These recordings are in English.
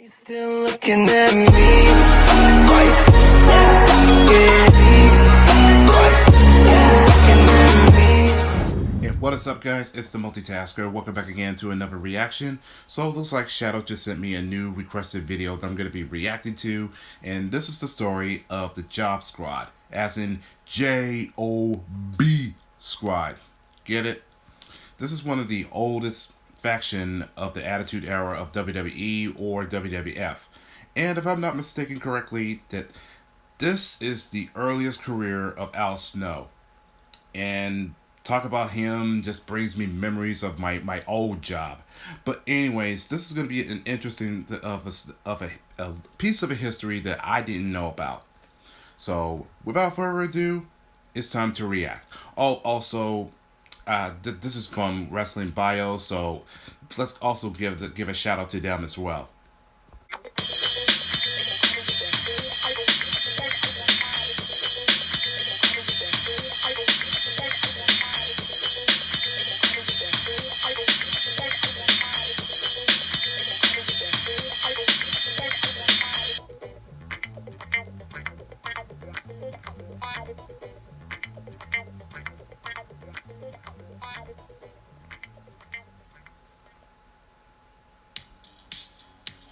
Still looking at me. And what is up, guys? It's the Multitasker. Welcome back again to another reaction. So it looks like Shadow just sent me a new requested video that I'm going to be reacting to, and this is the story of the J.O.B squad, as in J.O.B squad. Get it? This is one of the oldest faction of the Attitude Era of WWE or WWF. And if I'm not mistaken correctly, that this is the earliest career of Al Snow. And talk about him just brings me memories of my old job. But anyways, this is going to be an interesting a piece of a history that I didn't know about. So without further ado, it's time to react. Oh, also, this is from Wrestling Bio, so let's also give a shout out to them as well.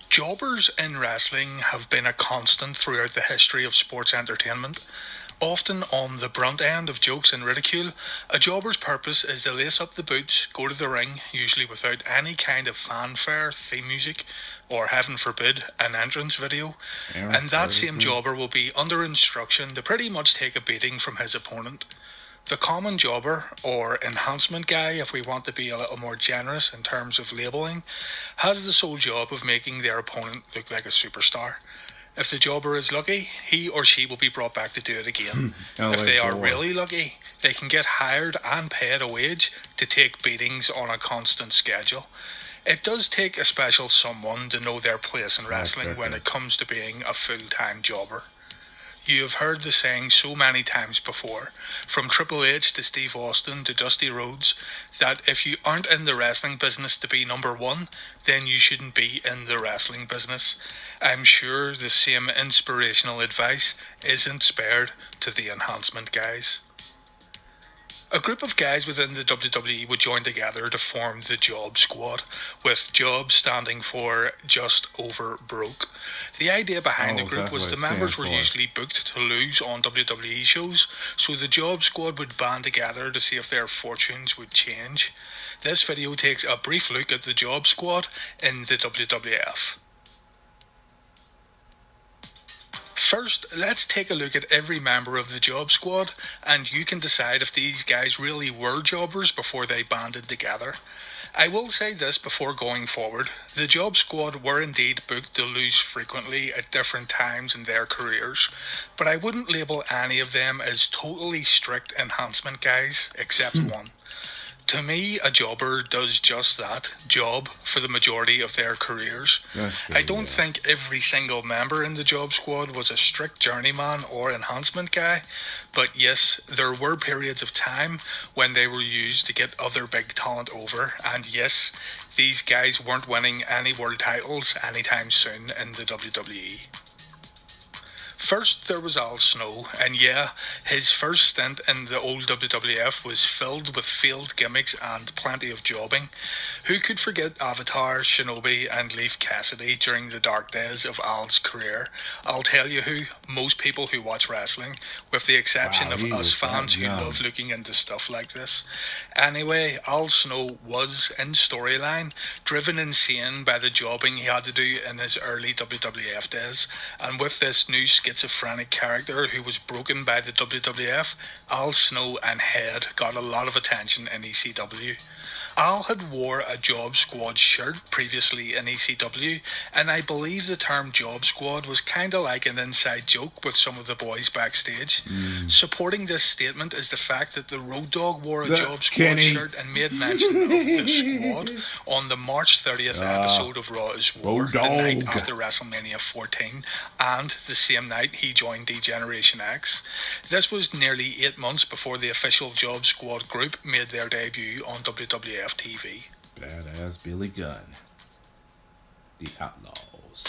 Jobbers in wrestling have been a constant throughout the history of sports entertainment. Often on the brunt end of jokes and ridicule, a jobber's purpose is to lace up the boots, go to the ring, usually without any kind of fanfare, theme music, or heaven forbid, an entrance video, and that same jobber will be under instruction to pretty much take a beating from his opponent. The common jobber, or enhancement guy if we want to be a little more generous in terms of labelling, has the sole job of making their opponent look like a superstar. If the jobber is lucky, he or she will be brought back to do it again. If they are really lucky, they can get hired and paid a wage to take beatings on a constant schedule. It does take a special someone to know their place in wrestling when it comes to being a full-time jobber. You have heard the saying so many times before, from Triple H to Steve Austin to Dusty Rhodes, that if you aren't in the wrestling business to be number one, then you shouldn't be in the wrestling business. I'm sure the same inspirational advice isn't spared to the enhancement guys. A group of guys within the WWE would join together to form the J.O.B squad, with J.O.B standing for Just Over Broke. The idea behind the group was the members were usually booked to lose on WWE shows, so the J.O.B squad would band together to see if their fortunes would change. This video takes a brief look at the J.O.B squad in the WWF. First, let's take a look at every member of the J.O.B squad, and you can decide if these guys really were jobbers before they banded together. I will say this before going forward, the J.O.B squad were indeed booked to lose frequently at different times in their careers, but I wouldn't label any of them as totally strict enhancement guys, except one. To me, a jobber does just that, job, for the majority of their careers. I don't think every single member in the J.O.B squad was a strict journeyman or enhancement guy, but yes, there were periods of time when they were used to get other big talent over, and yes, these guys weren't winning any world titles anytime soon in the WWE. First, there was Al Snow, and yeah, his first stint in the old WWF was filled with failed gimmicks and plenty of jobbing. Who could forget Avatar, Shinobi, and Leif Cassidy during the dark days of Al's career? I'll tell you who, most people who watch wrestling, with the exception of us fans who love looking into stuff like this. Anyway, Al Snow was, in storyline, driven insane by the jobbing he had to do in his early WWF days, and with this new schizophrenic character who was broken by the WWF, Al Snow and Head got a lot of attention in ECW. Al had wore a J.O.B squad shirt previously in ECW, and I believe the term J.O.B squad was kinda like an inside joke with some of the boys backstage. Supporting this statement is the fact that the Road Dogg wore a J.O.B squad shirt and made mention of the squad on the March 30th episode of Raw is War, the night after WrestleMania 14, and the same night he joined D-Generation X. This was nearly 8 months before the official J.O.B squad group made their debut on WWF TV. Badass Billy Gunn. The Outlaws.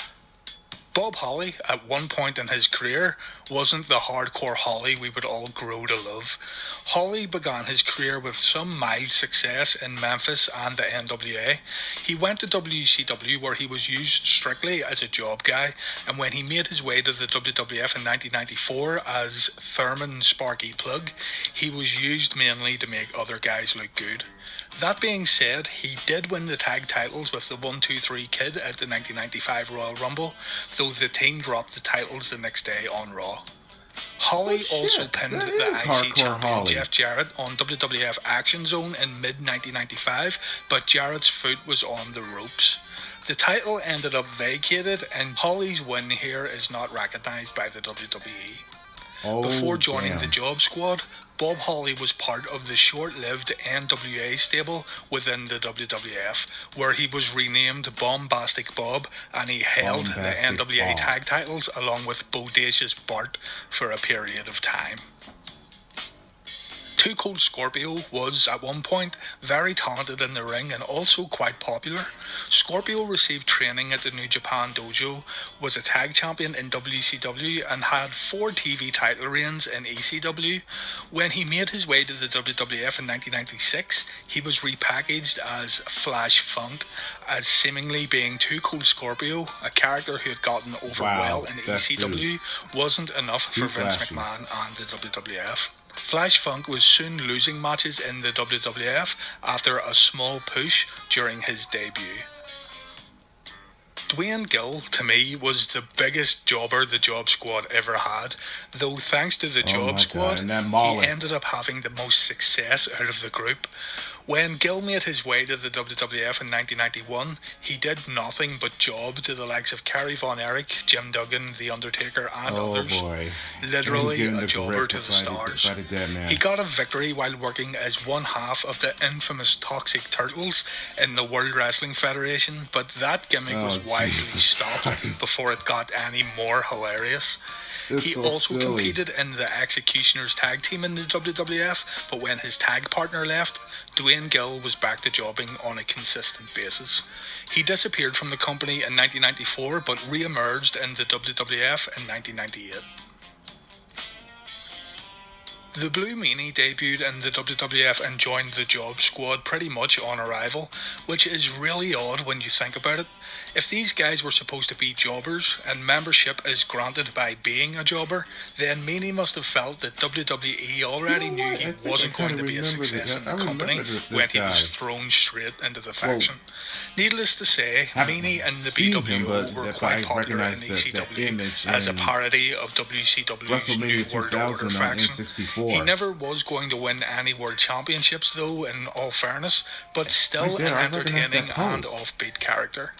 Bob Holly, at one point in his career, wasn't the hardcore Holly we would all grow to love. Holly began his career with some mild success in Memphis and the NWA. He went to WCW where he was used strictly as a job guy, and when he made his way to the WWF in 1994 as Thurman Sparky Plug, he was used mainly to make other guys look good. That being said, he did win the tag titles with the 1-2-3 Kid at the 1995 Royal Rumble, though the team dropped the titles the next day on Raw. Holly also pinned the IC champion Holly. Jeff Jarrett on WWF Action Zone in mid-1995, but Jarrett's foot was on the ropes. The title ended up vacated, and Holly's win here is not recognised by the WWE. Before joining the Job Squad, Bob Holly was part of the short-lived NWA stable within the WWF, where he was renamed Bombastic Bob, and he held the NWA tag titles along with Bodacious Bart for a period of time. Too Cold Scorpio was, at one point, very talented in the ring and also quite popular. Scorpio received training at the New Japan Dojo, was a tag champion in WCW, and had 4 TV title reigns in ECW. When he made his way to the WWF in 1996, he was repackaged as Flash Funk, as seemingly being Too Cold Scorpio, a character who had gotten over well in ECW, wasn't enough for Vince McMahon and the WWF. Flash Funk was soon losing matches in the WWF after a small push during his debut. Dwayne Gill, to me, was the biggest jobber the Job Squad ever had, though thanks to the Job Squad, he ended up having the most success out of the group. When Gill made his way to the WWF in 1991, he did nothing but job to the likes of Kerry Von Erich, Jim Duggan, The Undertaker, and others. Literally a jobber to the stars. He got a victory while working as one half of the infamous Toxic Turtles in the World Wrestling Federation, but that gimmick was wisely stopped before it got any more hilarious. He also competed in the Executioners tag team in the WWF, but when his tag partner left, Dwayne Gill was back to jobbing on a consistent basis. He disappeared from the company in 1994, but re-emerged in the WWF in 1998. The Blue Meanie debuted in the WWF and joined the Job Squad pretty much on arrival, which is really odd when you think about it. If these guys were supposed to be jobbers, and membership is granted by being a jobber, then Meanie must have felt that WWE already knew he wasn't going to be a success in the company when he was thrown straight into the faction. Needless to say, Meanie and the BWO were quite popular in ECW as a parody of WCW's New World Order faction. He never was going to win any world championships though, in all fairness, but still an entertaining and offbeat character.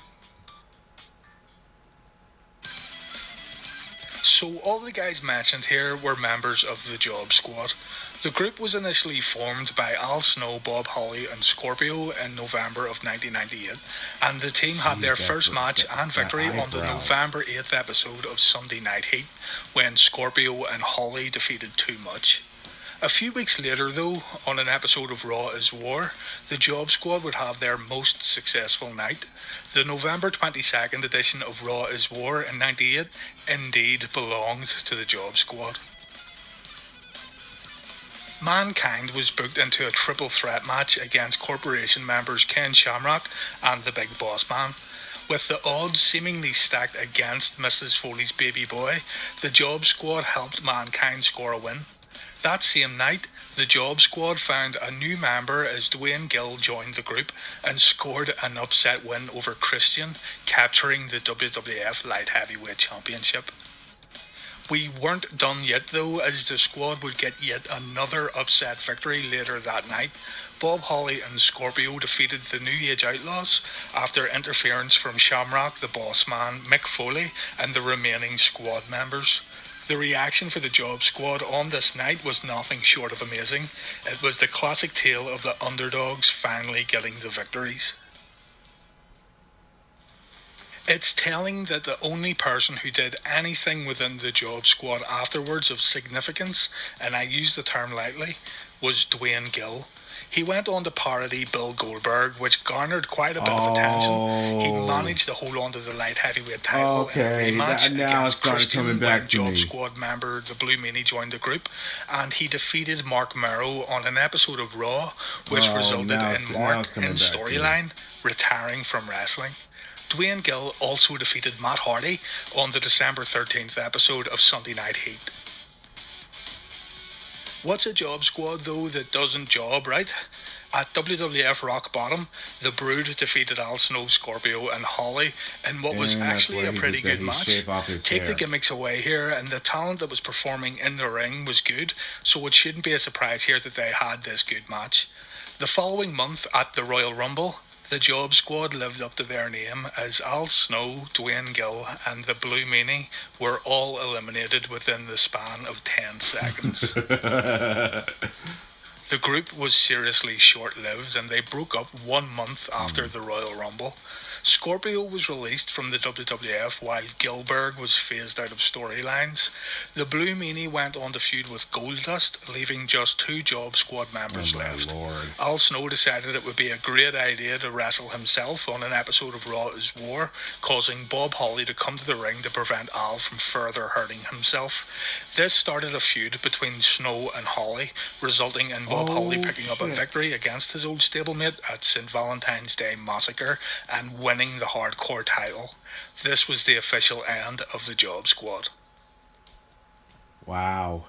So all the guys mentioned here were members of the Job Squad. The group was initially formed by Al Snow, Bob Holly and Scorpio in November of 1998, and the team had their first match and victory on the November 8th episode of Sunday Night Heat, when Scorpio and Holly defeated Too Much. A few weeks later though, on an episode of Raw is War, the Job Squad would have their most successful night. The November 22nd edition of Raw is War in 98 indeed belonged to the Job Squad. Mankind was booked into a triple threat match against Corporation members Ken Shamrock and the Big Boss Man. With the odds seemingly stacked against Mrs. Foley's baby boy, the Job Squad helped Mankind score a win. That same night, the Job Squad found a new member as Dwayne Gill joined the group and scored an upset win over Christian, capturing the WWF Light Heavyweight Championship. We weren't done yet though, as the squad would get yet another upset victory later that night. Bob Holly and Scorpio defeated the New Age Outlaws after interference from Shamrock, the Boss Man, Mick Foley and the remaining squad members. The reaction for the Job Squad on this night was nothing short of amazing. It was the classic tale of the underdogs finally getting the victories. It's telling that the only person who did anything within the Job Squad afterwards of significance, and I use the term lightly, was Dwayne Gill. He went on to parody Bill Goldberg, which garnered quite a bit of attention. He managed to hold on to the light heavyweight title in a rematch now it's against started coming Christian back when to Job me. Squad member the Blue Meanie joined the group, and he defeated Mark Merrow on an episode of Raw, which resulted in Mark in storyline retiring from wrestling. Dwayne Gill also defeated Matt Hardy on the December 13th episode of Sunday Night Heat. What's a job squad though that doesn't job, right? At WWF Rock Bottom, the Brood defeated Al Snow, Scorpio and Holly in what was actually a pretty good match. Take the gimmicks away here, and the talent that was performing in the ring was good, so it shouldn't be a surprise here that they had this good match. The following month at the Royal Rumble, the Job Squad lived up to their name as Al Snow, Dwayne Gill and the Blue Meanie were all eliminated within the span of 10 seconds. The group was seriously short-lived and they broke up 1 month after the Royal Rumble. Scorpio was released from the WWF while Gillberg was phased out of storylines. The Blue Meanie went on to feud with Goldust, leaving just 2 Job Squad members left. Lord. Al Snow decided it would be a great idea to wrestle himself on an episode of Raw is War, causing Bob Holly to come to the ring to prevent Al from further hurting himself. This started a feud between Snow and Holly, resulting in Bob Holly picking up a victory against his old stablemate at St. Valentine's Day Massacre and winning the hardcore title. This was the official end of the Job Squad. Wow.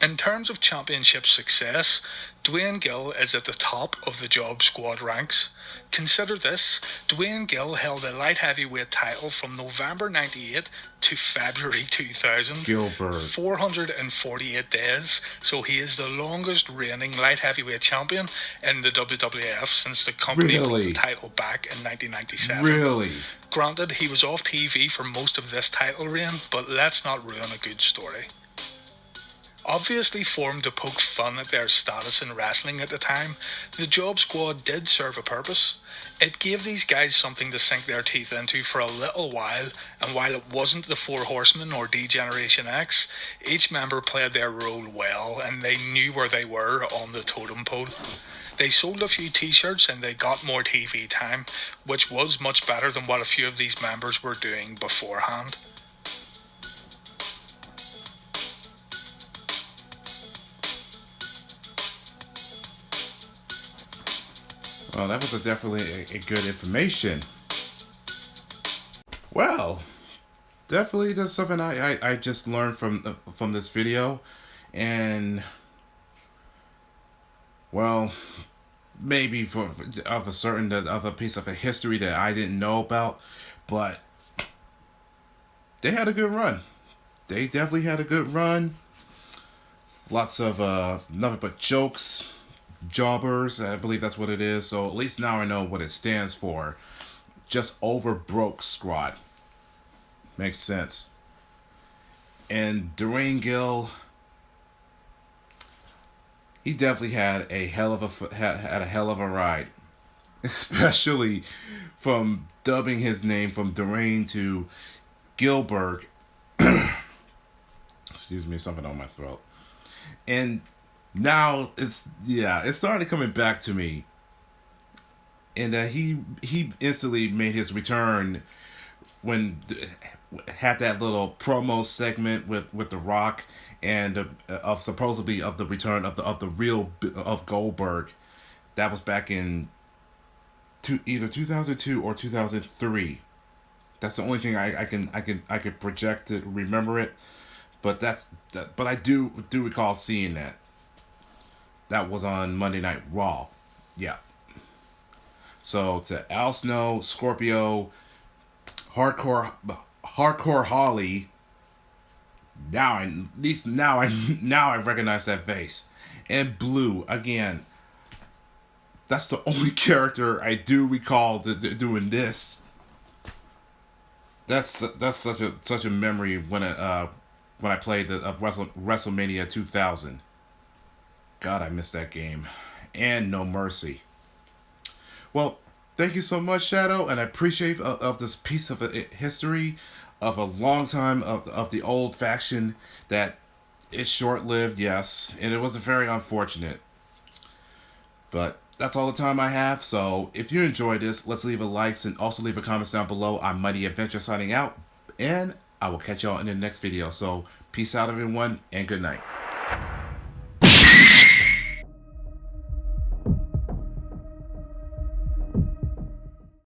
In terms of championship success, Dwayne Gill is at the top of the Job Squad ranks. Consider this, Dwayne Gill held a light heavyweight title from November 98 to February 2000. Gilbert. 448 days, so he is the longest reigning light heavyweight champion in the WWF since the company brought the title back in 1997. Really? Granted, he was off TV for most of this title reign, but let's not ruin a good story. Obviously formed to poke fun at their status in wrestling at the time, the Job Squad did serve a purpose. It gave these guys something to sink their teeth into for a little while, and while it wasn't the Four Horsemen or D-Generation X, each member played their role well and they knew where they were on the totem pole. They sold a few t-shirts and they got more TV time, which was much better than what a few of these members were doing beforehand. Well, that was definitely a good information. Well, definitely that's something I just learned from this video, and well, maybe of a certain other piece of a history that I didn't know about, but they had a good run. They definitely had a good run. Lots of nothing but jokes. Jobbers, I believe that's what it is. So at least now I know what it stands for. Just over broke squad. Makes sense. And Dwayne Gill, he definitely had a hell of a ride, especially from dubbing his name from Dwayne to Gilbert. Excuse me, something on my throat. And now it's started coming back to me, and he instantly made his return when had that little promo segment with The Rock and of supposedly of the return of the real of Goldberg. That was back in either 2002 or 2003. That's the only thing I could project to remember it, but but I do recall seeing that. That was on Monday Night Raw. Yeah. So to Al Snow, Scorpio, Hardcore Holly. Now I recognize that face. And Blue again. That's the only character I do recall doing this. That's such a memory when I played WrestleMania 2000. God, I missed that game. And No Mercy. Well, thank you so much, Shadow, and I appreciate of this piece of history of a long time of the old faction that It's short-lived, yes, and it was very unfortunate. But that's all the time I have, so if you enjoyed this, let's leave a like and also leave a comment down below. I'm Mighty Adventure signing out, and I will catch y'all in the next video. So peace out, everyone, and good night.